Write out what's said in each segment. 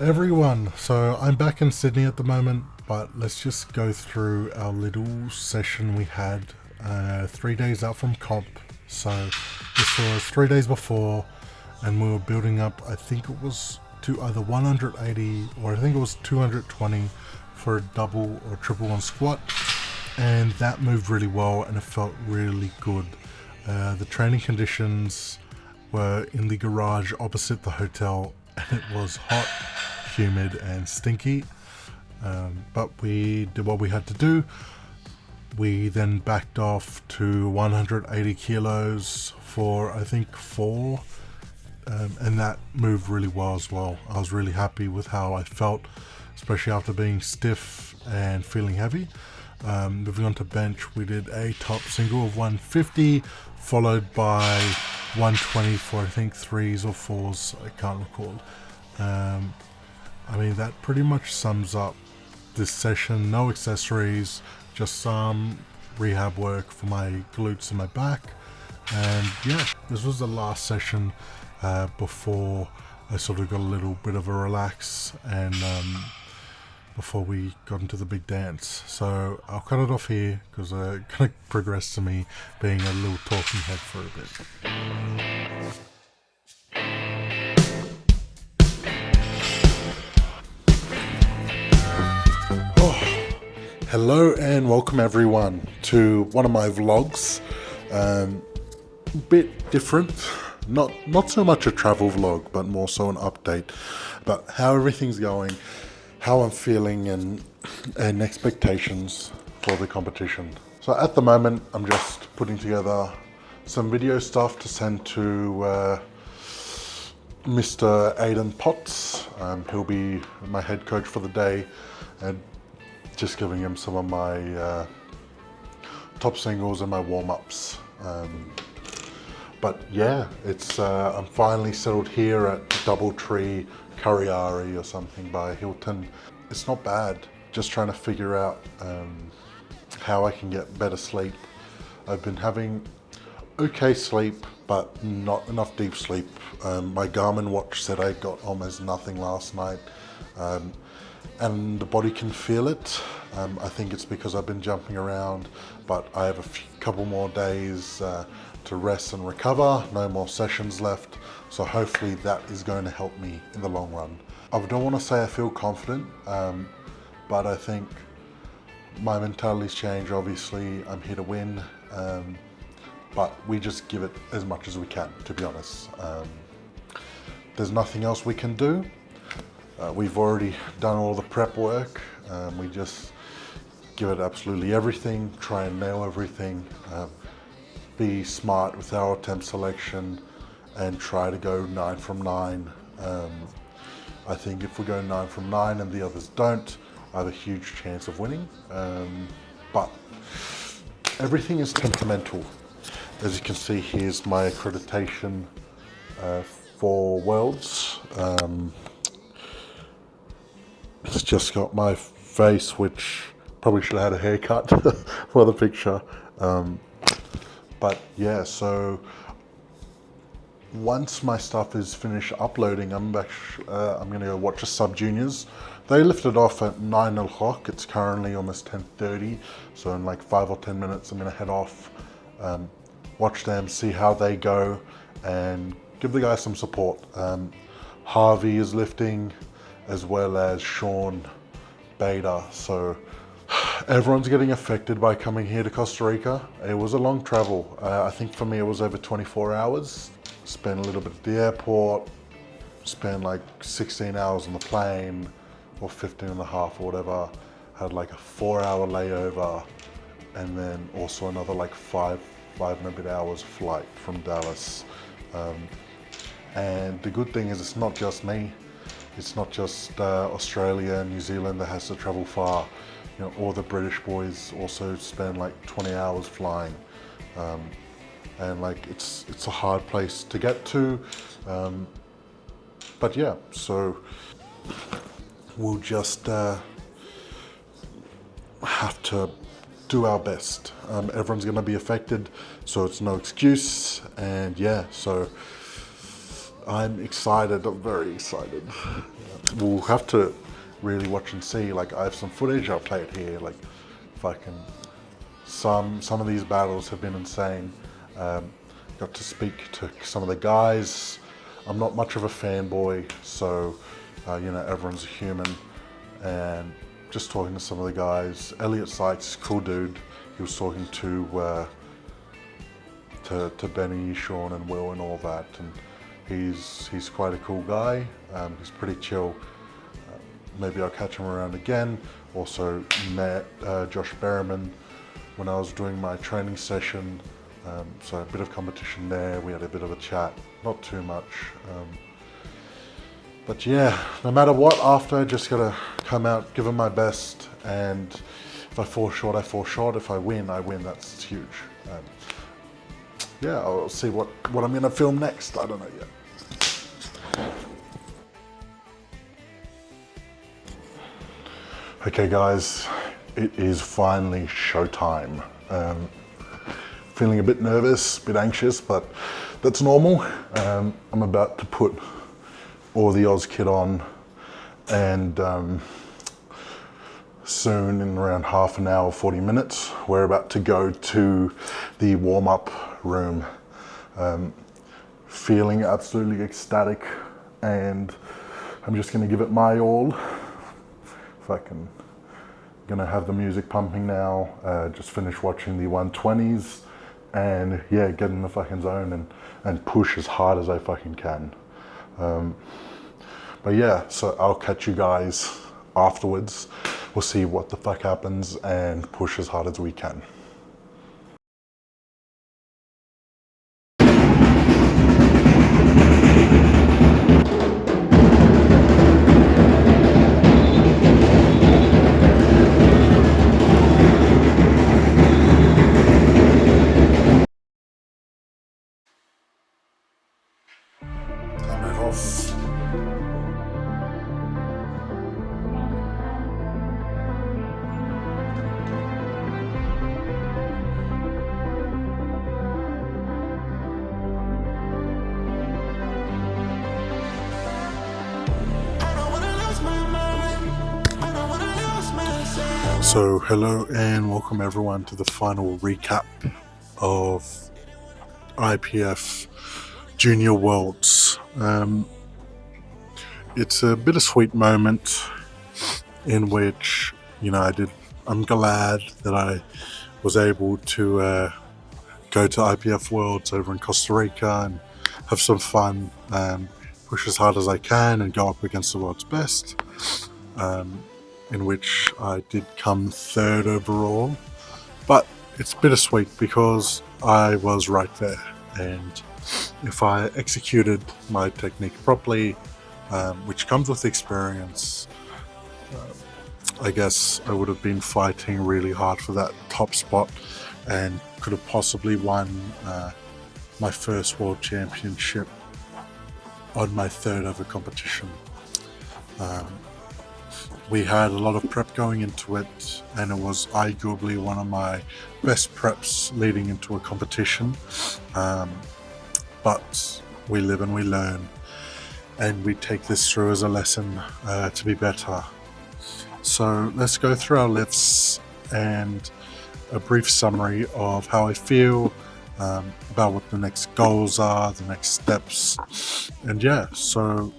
everyone, so I'm back in Sydney at the moment, but let's just go through our little session we had 3 days out from comp. So this was 3 days before, and we were building up, I think it was to either 180 or I think it was 220 for a double or triple on squat, and that moved really well and it felt really good. The training conditions were in the garage opposite the hotel, and it was hot, humid and stinky, but we did what we had to do. We then backed off to 180 kilos for I think 4, and that moved really well as well. I was really happy with how I felt, especially after being stiff and feeling heavy. Moving on to bench, we did a top single of 150, followed by 120 for I think 3s or 4s, I can't recall. I mean, that pretty much sums up this session. No accessories, just some rehab work for my glutes and my back. And yeah, this was the last session before I sort of got a little bit of a relax and before we got into the big dance. So I'll cut it off here because it kind of progressed to me being a little talking head for a bit. Hello and welcome everyone to one of my vlogs. Bit different, not so much a travel vlog, but more so an update about how everything's going, how I'm feeling, and expectations for the competition. So at the moment, I'm just putting together some video stuff to send to Mr. Aidan Potts. He'll be my head coach for the day, and just giving him some of my top singles and my warm-ups. But yeah, it's I'm finally settled here at Doubletree Curriari or something by Hilton. It's not bad, just trying to figure out how I can get better sleep. I've been having okay sleep, but not enough deep sleep. My Garmin watch said I got almost nothing last night. And the body can feel it. I think it's because I've been jumping around, but I have a couple more days to rest and recover, no more sessions left, so hopefully that is going to help me in the long run. I don't want to say I feel confident, but I think my mentality's changed. Obviously I'm here to win, but we just give it as much as we can, to be honest. There's nothing else we can do. We've already done all the prep work. We just give it absolutely everything, try and nail everything, be smart with our attempt selection, and try to go 9 from 9. I think if we go 9 from 9 and the others don't, I have a huge chance of winning. But everything is temperamental. As you can see, here's my accreditation for Worlds. It's just got my face, which probably should have had a haircut for the picture. But yeah, so once my stuff is finished uploading, I'm going to go watch the sub-juniors. They lifted off at 9 o'clock. It's currently almost 10:30. So in like 5 or 10 minutes, I'm going to head off, watch them, see how they go, and give the guys some support. Harvey is lifting, as well as Sean Beta. So everyone's getting affected by coming here to Costa Rica. It was a long travel. I think for me it was over 24 hours. Spent a little bit at the airport, spent like 16 hours on the plane, or 15 and a half or whatever. Had like a 4-hour layover, and then also another like five and a bit hours flight from Dallas. And the good thing is it's not just me. It's not just Australia and New Zealand that has to travel far. You know, all the British boys also spend like 20 hours flying. And like it's a hard place to get to. But yeah, so we'll just have to do our best. Everyone's gonna be affected, so it's no excuse. And yeah, so I'm excited. I'm very excited. We'll have to really watch and see. Like, I have some footage. I'll play it here. Like, fucking some of these battles have been insane. Got to speak to some of the guys. I'm not much of a fanboy, so you know, everyone's a human. And just talking to some of the guys. Elliot Sykes, cool dude. He was talking to Benny, Sean, and Will, and all that. And he's quite a cool guy. He's pretty chill. Maybe I'll catch him around again. Also met Josh Berriman when I was doing my training session. So a bit of competition there. We had a bit of a chat, not too much. But yeah, no matter what, after, just gotta come out, give it my best. And if I fall short, I fall short. If I win, I win. That's huge. Yeah, I'll see what I'm gonna film next. I don't know yet. Okay guys, it is finally showtime. Feeling a bit nervous, a bit anxious, but that's normal. I'm about to put all the Oz kit on, and soon, in around half an hour, 40 minutes, we're about to go to the warm-up room. Feeling absolutely ecstatic, and I'm just gonna give it my all. Fucking gonna have the music pumping now. Just finished watching the 120s, and yeah, get in the fucking zone and push as hard as I fucking can. But yeah, so I'll catch you guys afterwards. We'll see what the fuck happens and push as hard as we can. Off. So hello and welcome everyone to the final recap of IPF Junior Worlds. It's a bittersweet moment in which, you know, I'm glad that I was able to go to IPF Worlds over in Costa Rica and have some fun, push as hard as I can and go up against the world's best, in which I did come third overall. But it's bittersweet because I was right there, and if I executed my technique properly, which comes with experience, I guess I would have been fighting really hard for that top spot and could have possibly won my first world championship on my third ever competition. We had a lot of prep going into it, and it was arguably one of my best preps leading into a competition. But we live and we learn, and we take this through as a lesson to be better. So let's go through our lifts and a brief summary of how I feel, about what the next goals are, the next steps. And yeah, so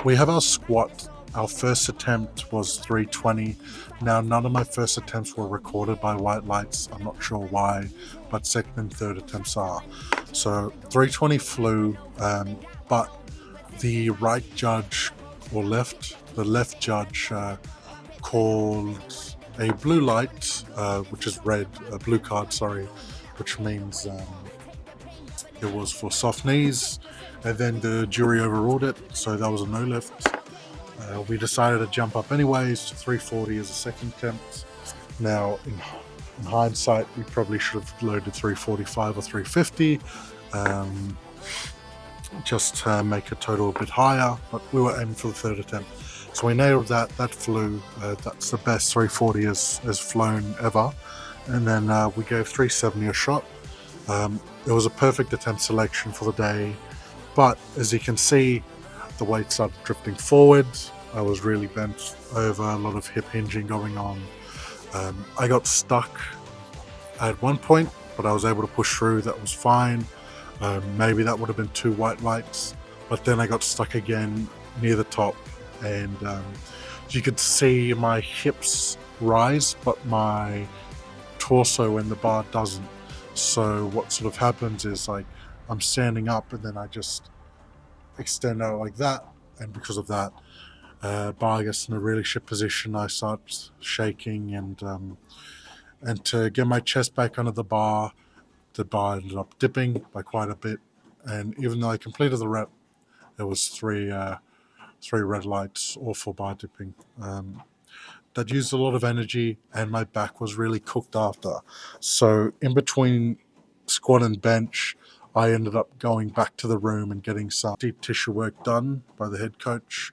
we have our squat. Our first attempt was 320. Now, none of my first attempts were recorded by White Lights. I'm not sure why, but second and third attempts are. So 320 flew, but the right judge, or the left judge called a blue light, which is red, a blue card, sorry, which means it was for soft knees, and then the jury overruled it, so that was a no lift. We decided to jump up anyways to 340 as a second attempt. Now, in hindsight, we probably should have loaded 345 or 350, just to make a total a bit higher, but we were aiming for the third attempt. So we nailed that, that flew, that's the best 340 has flown ever. And then we gave 370 a shot. It was a perfect attempt selection for the day, But as you can see, the weight started drifting forward. I was really bent over, a lot of hip hinging going on. I got stuck at one point, but I was able to push through. That was fine. Maybe that would have been 2 white lights, but then I got stuck again near the top, and you could see my hips rise, but my torso and the bar doesn't. So what sort of happens is, like, I'm standing up and then I just extend out like that, and because of that, bar gets in a really shit position. I start shaking, and to get my chest back under the bar ended up dipping by quite a bit. And even though I completed the rep, there was three red lights, all for bar dipping. That used a lot of energy, and my back was really cooked after. So in between squat and bench, I ended up going back to the room and getting some deep tissue work done by the head coach.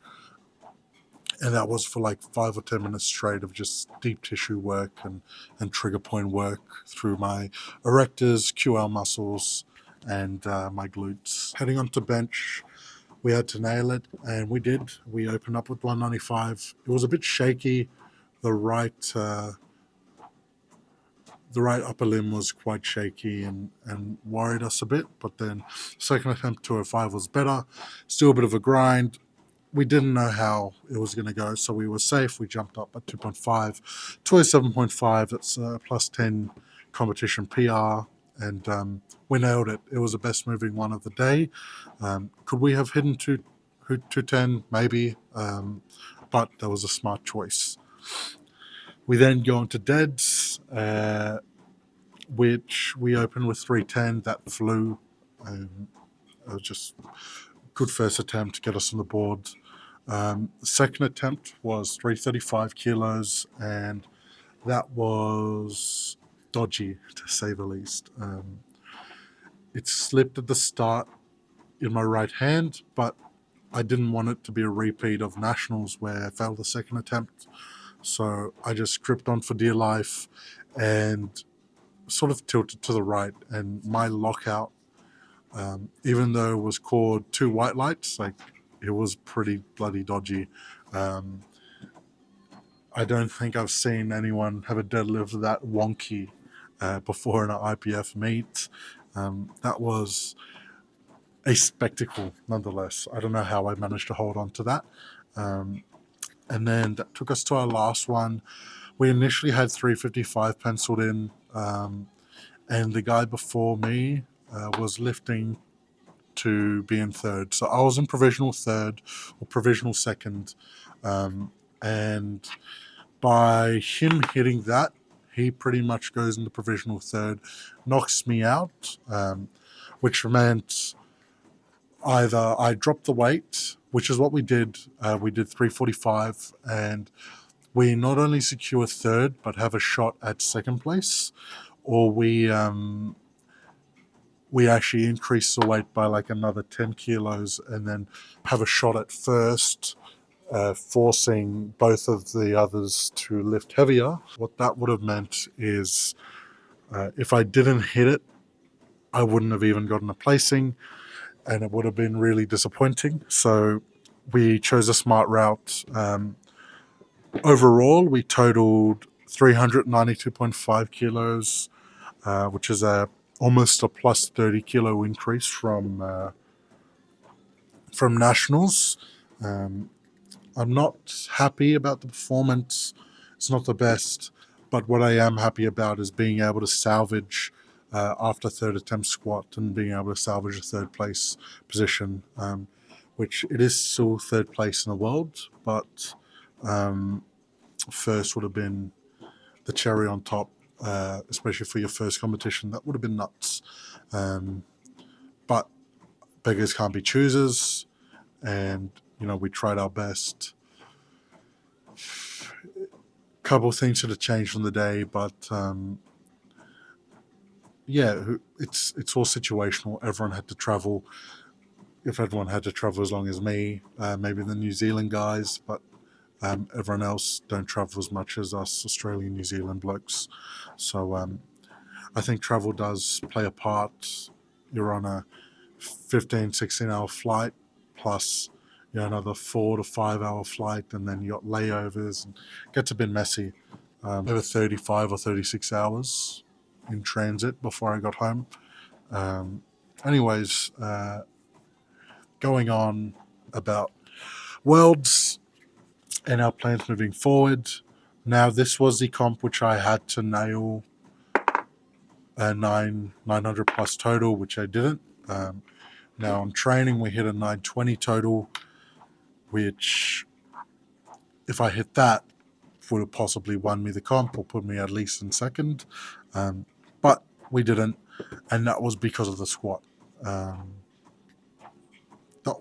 And that was for like 5 or 10 minutes straight of just deep tissue work and trigger point work through my erectors, QL muscles, and my glutes. Heading on to bench, we had to nail it, and we did. We opened up with 195. It was a bit shaky. The right upper limb was quite shaky and worried us a bit, but then second attempt 205 was better. Still a bit of a grind. We didn't know how it was going to go, so we were safe. We jumped up at 2.5, 27.5. That's plus 10 competition PR, and we nailed it. It was the best moving one of the day. Could we have hidden 210? Maybe, but that was a smart choice. We then go into deads, which we opened with 310. That flew. It was just good first attempt to get us on the board. The second attempt was 335 kilos, and that was dodgy, to say the least. It slipped at the start in my right hand, but I didn't want it to be a repeat of nationals where I failed the second attempt. So I just gripped on for dear life and sort of tilted to the right. And my lockout, even though it was called 2 white lights, like, it was pretty bloody dodgy. I don't think I've seen anyone have a deadlift that wonky before in an IPF meet. That was a spectacle, nonetheless. I don't know how I managed to hold on to that. And then that took us to our last one. We initially had 355 penciled in, and the guy before me was lifting to be in third. So I was in provisional third or provisional second. And by him hitting that, he pretty much goes into provisional third, knocks me out, which meant either I dropped the weight, which is what we did. We did 345, and we not only secure third, but have a shot at second place, or we actually increase the weight by like another 10 kilos and then have a shot at first, forcing both of the others to lift heavier. What that would have meant is if I didn't hit it, I wouldn't have even gotten a placing, and it would have been really disappointing. So we chose a smart route. Overall, we totaled 392.5 kilos, which is almost a plus 30 kilo increase from nationals. I'm not happy about the performance. It's not the best, but what I am happy about is being able to salvage after third attempt squat and being able to salvage a third place position, which it is still third place in the world, but first would have been the cherry on top, especially for your first competition. That would have been nuts. But beggars can't be choosers, and we tried our best. Couple of things should have changed on the day, but yeah, it's all situational. Everyone had to travel. If everyone had to travel as long as me, maybe the New Zealand guys, but everyone else don't travel as much as us Australian, New Zealand blokes. So I think travel does play a part. You're on a 15, 16-hour flight plus another 4 to 5 hour flight, and then you got layovers, and it gets a bit messy. Over 35 or 36 hours in transit before I got home. Um, anyways, going on about Worlds and our plans moving forward. Now, this was the comp which I had to nail a 900 plus total, which I didn't. Now, on training, we hit a 920 total, which, if I hit that, would have possibly won me the comp or put me at least in second. But we didn't, and that was because of the squat. That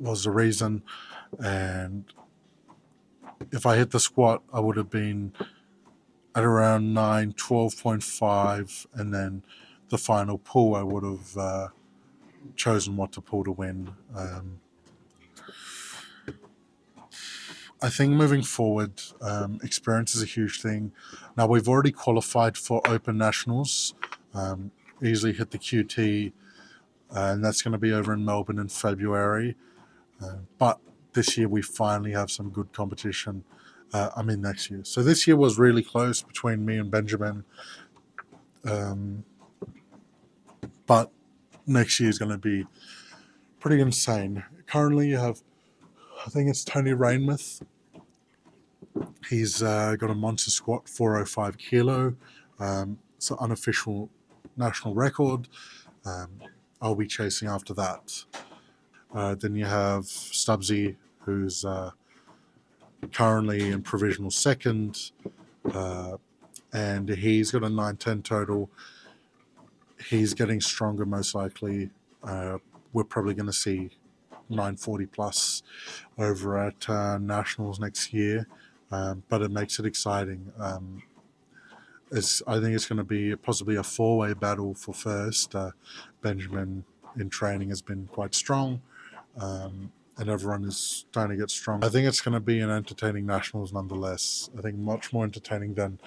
was the reason. And if I hit the squat, I would have been at around 912.5, and then the final pull, I would have chosen what to pull to win. I think moving forward, experience is a huge thing. Now, we've already qualified for Open Nationals, easily hit the QT, and that's going to be over in Melbourne in February. But this year we finally have some good competition. Next year. So this year was really close between me and Benjamin. But next year is going to be pretty insane. Currently you have, I think it's Tony Rainmouth. He's got a monster squat, 405 kilo. It's an unofficial national record. I'll be chasing after that. Then you have Stubbsy, who's currently in provisional second, and he's got a 910 total. He's getting stronger, most likely. We're probably going to see 940 plus over at Nationals next year, but it makes it exciting. I think it's going to be possibly a four-way battle for first. Benjamin in training has been quite strong, and everyone is starting to get strong. I think it's going to be an entertaining Nationals nonetheless. I think much more entertaining than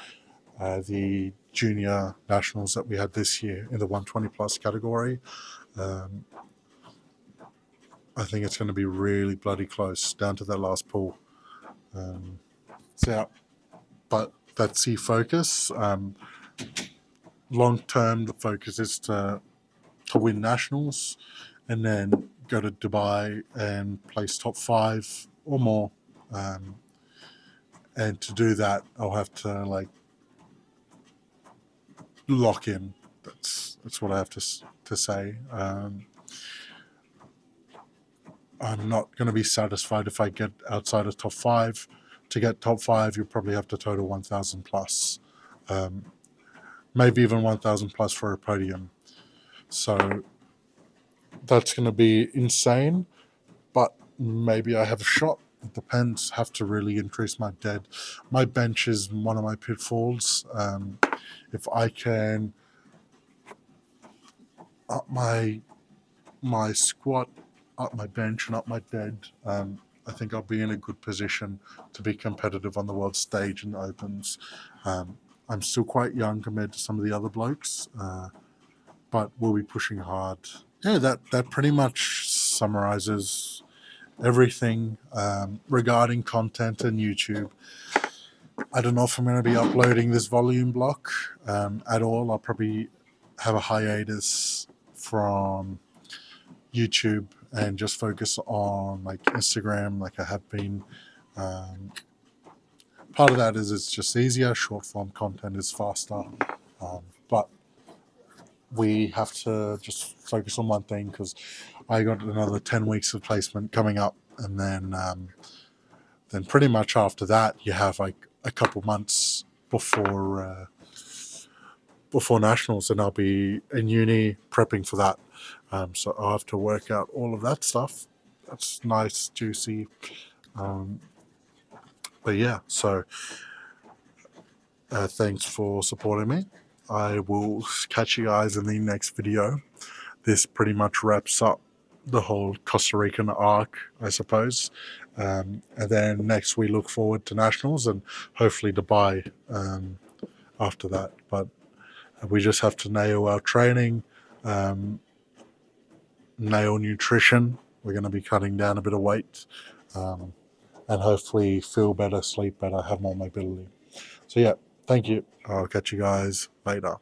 the junior Nationals that we had this year in the 120 plus category. I think it's going to be really bloody close down to that last pull. But that's the focus. Long term, the focus is to win Nationals and then go to Dubai and place top 5 or more. And to do that, I'll have to lock in. That's what I have to say. I'm not going to be satisfied if I get outside of top 5. To get top 5, you probably have to total 1,000 plus, maybe even 1,000 plus for a podium. So that's going to be insane, but maybe I have a shot. It depends. Have to really increase my dead. My bench is one of my pitfalls. If I can up my squat, up my bench, and up my dead, I think I'll be in a good position to be competitive on the world stage and opens. I'm still quite young compared to some of the other blokes, but we'll be pushing hard. Yeah, that pretty much summarizes everything regarding content and YouTube. I don't know if I'm going to be uploading this volume block at all. I'll probably have a hiatus from YouTube and just focus on Instagram like I have been. Part of that is it's just easier. Short form content is faster. But we have to just focus on one thing because I got another 10 weeks of placement coming up, and then pretty much after that you have a couple months before Nationals, and I'll be in uni prepping for that. So I'll have to work out all of that stuff. That's nice, juicy. But yeah, so thanks for supporting me. I will catch you guys in the next video. This pretty much wraps up the whole Costa Rican arc, I suppose. And then next we look forward to Nationals and hopefully Dubai after that. But we just have to nail our training, nail nutrition. We're going to be cutting down a bit of weight, and hopefully feel better, sleep better, have more mobility. So yeah, thank you. I'll catch you guys later.